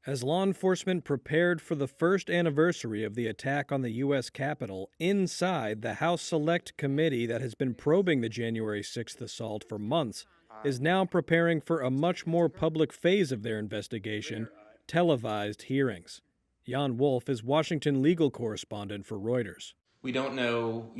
As law enforcement prepared for the first anniversary of the attack on the U.S. Capitol inside the House Select Committee that has been probing the January 6th assault for months, is now preparing for a much more public phase of their investigation, televised hearings. Jan Wolf is Washington legal correspondent for Reuters. We don't know,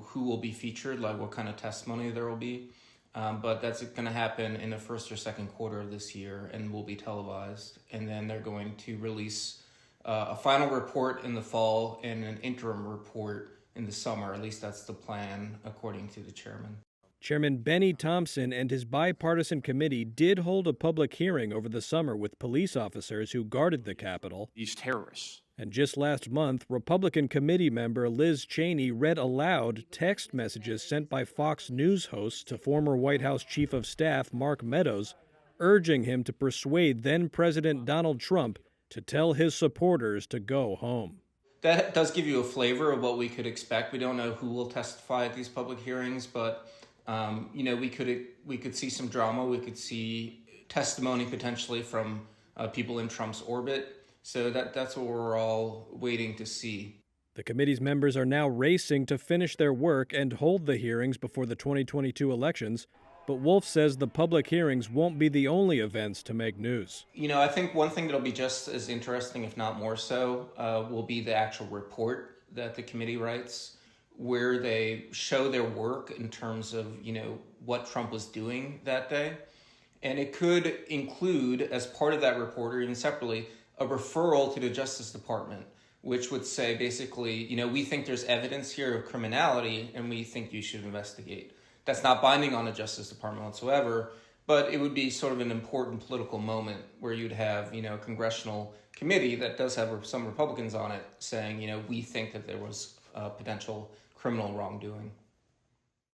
who will be featured, like what kind of testimony there will be. But that's going to happen in the first or second quarter of this year and will be televised. And then they're going to release a final report in the fall and an interim report in the summer. At least that's the plan, according to the chairman. Chairman Benny Thompson and his bipartisan committee did hold a public hearing over the summer with police officers who guarded the Capitol. These terrorists. And just last month, Republican committee member Liz Cheney read aloud text messages sent by Fox News hosts to former White House Chief of Staff Mark Meadows, urging him to persuade then-President Donald Trump to tell his supporters to go home. That does give you a flavor of what we could expect. We don't know who will testify at these public hearings, but we could see some drama. We could see testimony potentially from people in Trump's orbit. So that's what we're all waiting to see. The committee's members are now racing to finish their work and hold the hearings before the 2022 elections. But Wolf says the public hearings won't be the only events to make news. I think one thing that'll be just as interesting, if not more so, will be the actual report that the committee writes, where they show their work in terms of, what Trump was doing that day. And it could include, as part of that report, or even separately, a referral to the Justice Department, which would say basically, we think there's evidence here of criminality and we think you should investigate. That's not binding on the Justice Department whatsoever, but it would be sort of an important political moment where you'd have, a congressional committee that does have some Republicans on it saying, we think that there was potential criminal wrongdoing.